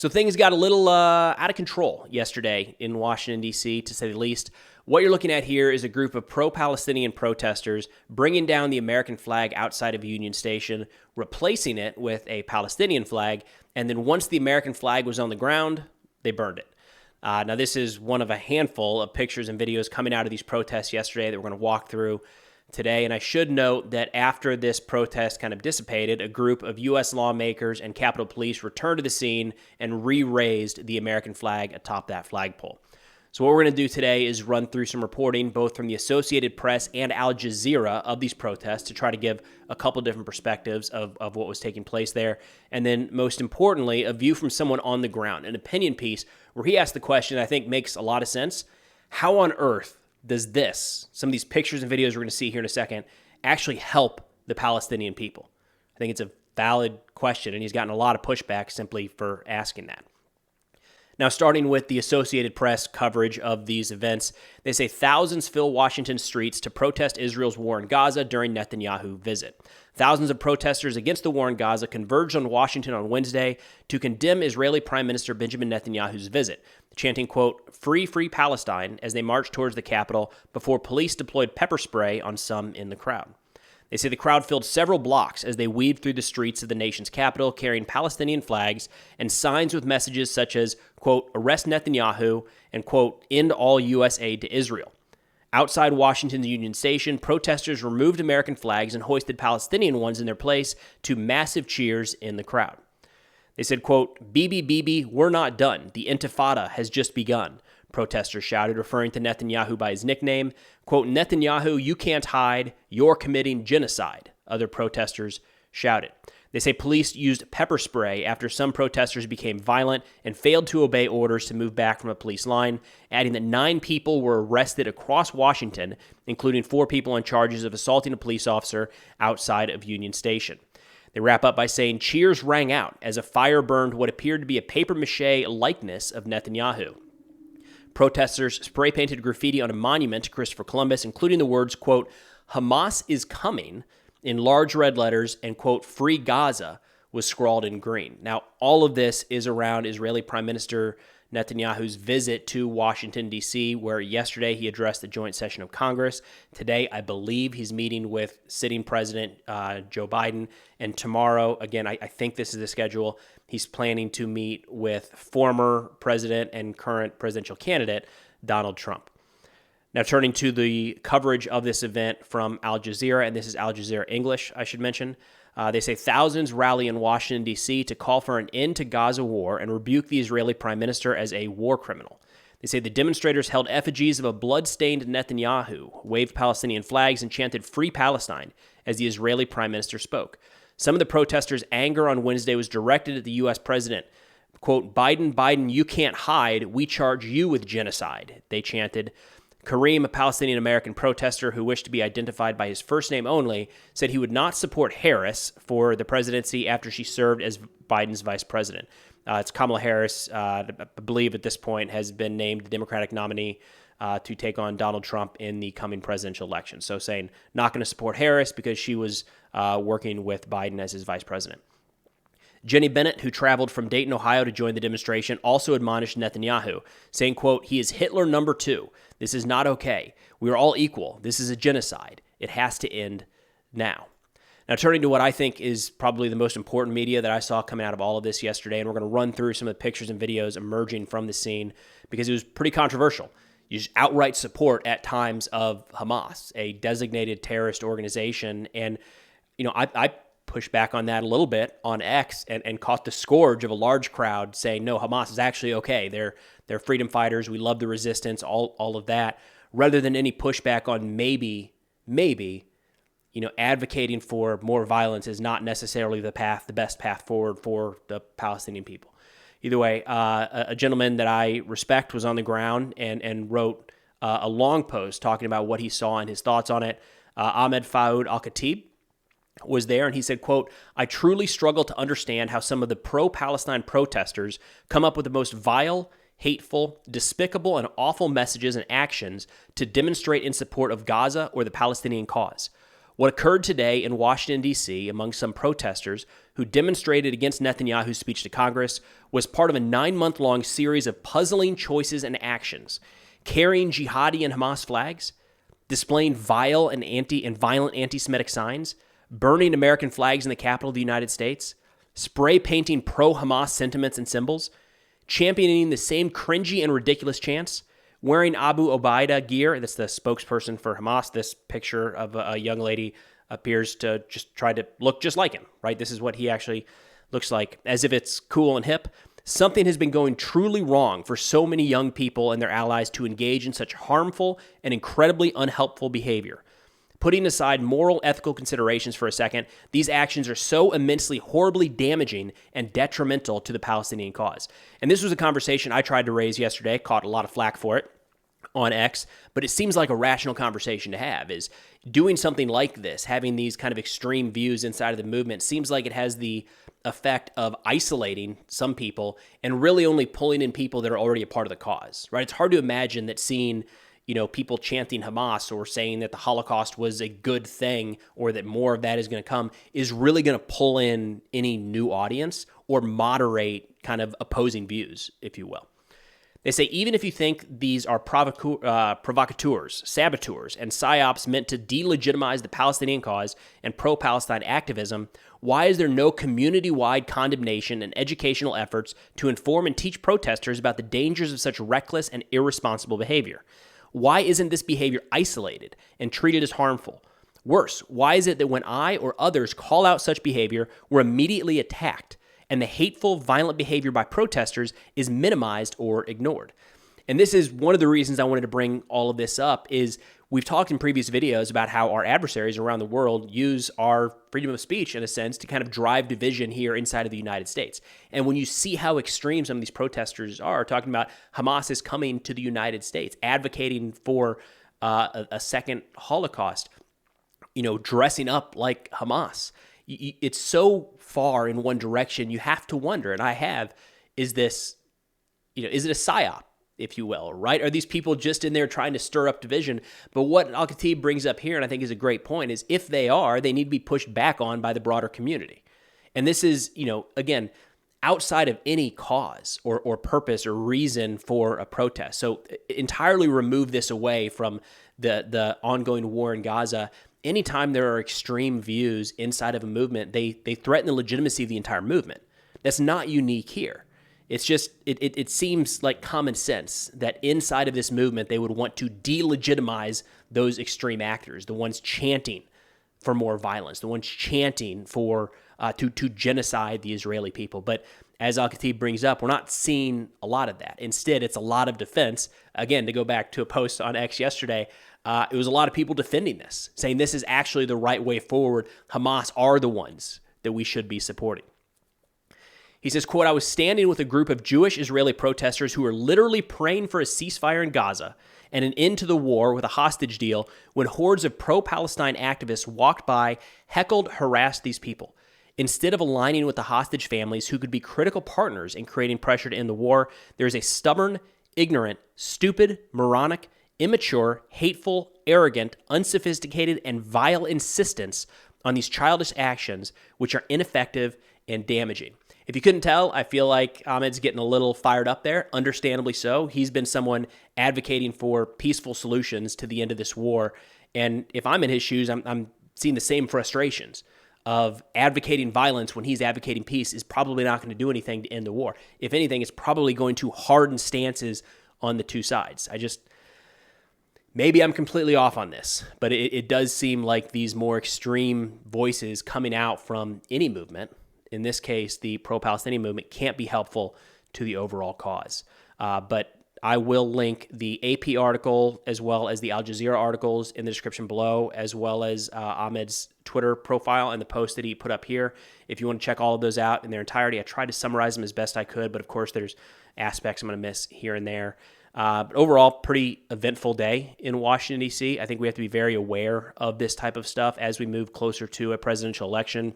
So things got a little out of control yesterday in Washington, D.C., to say the least. What you're looking at here is a group of pro-Palestinian protesters bringing down the American flag outside of Union Station, replacing it with a Palestinian flag, and then once the American flag was on the ground, they burned it. Now, this is one of a handful of pictures and videos coming out of these protests yesterday that we're going to walk through today. And I should note that after this protest kind of dissipated, a group of U.S. lawmakers and Capitol Police returned to the scene and re-raised the American flag atop that flagpole. So what we're going to do today is run through some reporting, both from the Associated Press and Al Jazeera, of these protests to try to give a couple different perspectives of what was taking place there. And then, most importantly, a view from someone on the ground, an opinion piece where he asked the question I think makes a lot of sense. How on earth does this, some of these pictures and videos we're going to see here in a second, actually help the Palestinian people? I think it's a valid question, and he's gotten a lot of pushback simply for asking that. Now, starting with the Associated Press coverage of these events, they say thousands fill Washington streets to protest Israel's war in Gaza during Netanyahu visit. Thousands of protesters against the war in Gaza converged on Washington on Wednesday to condemn Israeli Prime Minister Benjamin Netanyahu's visit, chanting, quote, "Free, free Palestine," as they marched towards the Capitol before police deployed pepper spray on some in the crowd. They say the crowd filled several blocks as they weaved through the streets of the nation's capital, carrying Palestinian flags and signs with messages such as, quote, "Arrest Netanyahu," and, quote, "End all U.S. aid to Israel." Outside Washington's Union Station, protesters removed American flags and hoisted Palestinian ones in their place to massive cheers in the crowd. They said, quote, "Bibi, Bibi, we're not done. The Intifada has just begun," protesters shouted, referring to Netanyahu by his nickname. Quote, "Netanyahu, you can't hide. You're committing genocide," other protesters shouted. They say police used pepper spray after some protesters became violent and failed to obey orders to move back from a police line, adding that 9 people were arrested across Washington, including 4 people on charges of assaulting a police officer outside of Union Station. They wrap up by saying cheers rang out as a fire burned what appeared to be a papier-mâché likeness of Netanyahu. Protesters spray-painted graffiti on a monument to Christopher Columbus, including the words, quote, "Hamas is coming," in large red letters, and, quote, "Free Gaza" was scrawled in green. Now, all of this is around Israeli Prime Minister Netanyahu's visit to Washington, D.C., where yesterday he addressed the joint session of Congress. Today, I believe he's meeting with sitting President Joe Biden. And tomorrow, again, I think this is the schedule, he's planning to meet with former president and current presidential candidate Donald Trump. Now, turning to the coverage of this event from Al Jazeera, and this is Al Jazeera English, I should mention. They say thousands rally in Washington, D.C. to call for an end to Gaza war and rebuke the Israeli prime minister as a war criminal. They say the demonstrators held effigies of a blood-stained Netanyahu, waved Palestinian flags, and chanted "Free Palestine" as the Israeli prime minister spoke. Some of the protesters' anger on Wednesday was directed at the U.S. president. Quote, "Biden, Biden, you can't hide. We charge you with genocide," they chanted. Kareem, a Palestinian-American protester who wished to be identified by his first name only, said he would not support Harris for the presidency after she served as Biden's vice president. It's Kamala Harris, I believe at this point, has been named the Democratic nominee to take on Donald Trump in the coming presidential election. So saying not going to support Harris because she was working with Biden as his vice president. Jenny Bennett, who traveled from Dayton, Ohio to join the demonstration, also admonished Netanyahu, saying, quote, "He is Hitler number 2. This is not okay. We are all equal. This is a genocide. It has to end now." Now, turning to what I think is probably the most important media that I saw coming out of all of this yesterday, and we're going to run through some of the pictures and videos emerging from the scene because it was pretty controversial. You just outright support at times of Hamas, a designated terrorist organization. And, you know, I pushed back on that a little bit on X and caught the scourge of a large crowd saying, no, Hamas is actually okay. They're freedom fighters. We love the resistance, all of that, rather than any pushback on maybe, you know, advocating for more violence is not necessarily the best path forward for the Palestinian people. Either way, a gentleman that I respect was on the ground and wrote a long post talking about what he saw and his thoughts on it. Ahmed Faoud Al-Khatib was there, and he said, quote, "I truly struggle to understand how some of the pro-Palestine protesters come up with the most vile, hateful, despicable, and awful messages and actions to demonstrate in support of Gaza or the Palestinian cause. What occurred today in Washington, D.C., among some protesters who demonstrated against Netanyahu's speech to Congress was part of a 9-month-long series of puzzling choices and actions, carrying jihadi and Hamas flags, displaying vile and violent anti-Semitic signs, burning American flags in the Capitol of the United States, spray painting pro-Hamas sentiments and symbols, championing the same cringy and ridiculous chants, wearing Abu Obaida gear. That's the spokesperson for Hamas. This picture of a young lady appears to just try to look just like him, right? This is what he actually looks like, as if it's cool and hip. Something has been going truly wrong for so many young people and their allies to engage in such harmful and incredibly unhelpful behavior. Putting aside moral, ethical considerations for a second, these actions are so immensely, horribly damaging and detrimental to the Palestinian cause. And this was a conversation I tried to raise yesterday, caught a lot of flack for it on X, but it seems like a rational conversation to have, is doing something like this, having these kind of extreme views inside of the movement, seems like it has the effect of isolating some people and really only pulling in people that are already a part of the cause, right? It's hard to imagine that seeing people chanting Hamas or saying that the Holocaust was a good thing or that more of that is going to come is really going to pull in any new audience or moderate kind of opposing views, if you will. They say, even if you think these are provocateurs, saboteurs, and psyops meant to delegitimize the Palestinian cause and pro-Palestine activism, why is there no community-wide condemnation and educational efforts to inform and teach protesters about the dangers of such reckless and irresponsible behavior? Why isn't this behavior isolated and treated as harmful? Worse, why is it that when I or others call out such behavior, we're immediately attacked, and the hateful, violent behavior by protesters is minimized or ignored? And this is one of the reasons I wanted to bring all of this up, is we've talked in previous videos about how our adversaries around the world use our freedom of speech, in a sense, to kind of drive division here inside of the United States. And when you see how extreme some of these protesters are, talking about Hamas is coming to the United States, advocating for a second Holocaust, dressing up like Hamas, it's so far in one direction, you have to wonder, and I have, is this, is it a psyop, if you will, right? Are these people just in there trying to stir up division? But what Al-Khatib brings up here, and I think is a great point, is if they are, they need to be pushed back on by the broader community. And this is, again, outside of any cause or purpose or reason for a protest. So entirely remove this away from the ongoing war in Gaza. Anytime there are extreme views inside of a movement, they threaten the legitimacy of the entire movement. That's not unique here. It's just, it seems like common sense that inside of this movement, they would want to delegitimize those extreme actors, the ones chanting for more violence, the ones chanting for to genocide the Israeli people. But as Al-Khatib brings up, we're not seeing a lot of that. Instead, it's a lot of defense. Again, to go back to a post on X yesterday, it was a lot of people defending this, saying this is actually the right way forward. Hamas are the ones that we should be supporting. He says, quote, I was standing with a group of Jewish Israeli protesters who were literally praying for a ceasefire in Gaza and an end to the war with a hostage deal when hordes of pro-Palestine activists walked by, heckled, harassed these people. Instead of aligning with the hostage families who could be critical partners in creating pressure to end the war, there is a stubborn, ignorant, stupid, moronic, immature, hateful, arrogant, unsophisticated, and vile insistence on these childish actions which are ineffective and damaging. If you couldn't tell, I feel like Ahmed's getting a little fired up there, understandably so. He's been someone advocating for peaceful solutions to the end of this war. And if I'm in his shoes, I'm seeing the same frustrations of advocating violence when he's advocating peace is probably not going to do anything to end the war. If anything, it's probably going to harden stances on the two sides. Maybe I'm completely off on this, but it does seem like these more extreme voices coming out from any movement, in this case, the pro-Palestinian movement, can't be helpful to the overall cause. But I will link the AP article as well as the Al Jazeera articles in the description below, as well as Ahmed's Twitter profile and the post that he put up here. If you want to check all of those out in their entirety, I tried to summarize them as best I could, but of course there's aspects I'm going to miss here and there. But overall, pretty eventful day in Washington, D.C. I think we have to be very aware of this type of stuff as we move closer to a presidential election.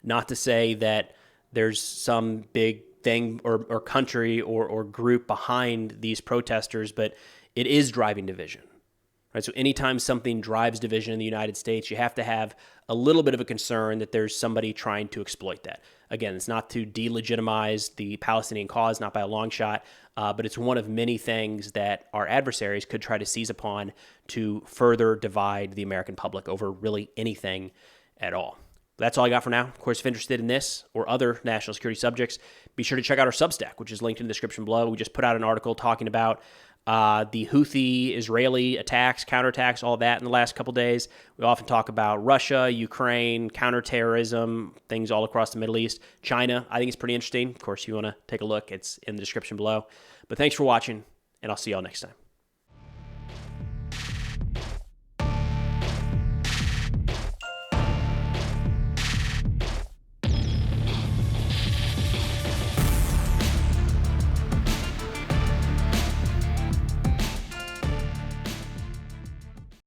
Not to say that there's some big thing or country or group behind these protesters, but it is driving division. Right? So anytime something drives division in the United States, you have to have a little bit of a concern that there's somebody trying to exploit that. Again, it's not to delegitimize the Palestinian cause, not by a long shot, but it's one of many things that our adversaries could try to seize upon to further divide the American public over really anything at all. That's all I got for now. Of course, if interested in this or other national security subjects, be sure to check out our Substack, which is linked in the description below. We just put out an article talking about the Houthi Israeli attacks, counterattacks, all that in the last couple days. We often talk about Russia, Ukraine, counterterrorism, things all across the Middle East. China, I think it's pretty interesting. Of course, if you want to take a look, it's in the description below. But thanks for watching, and I'll see y'all next time.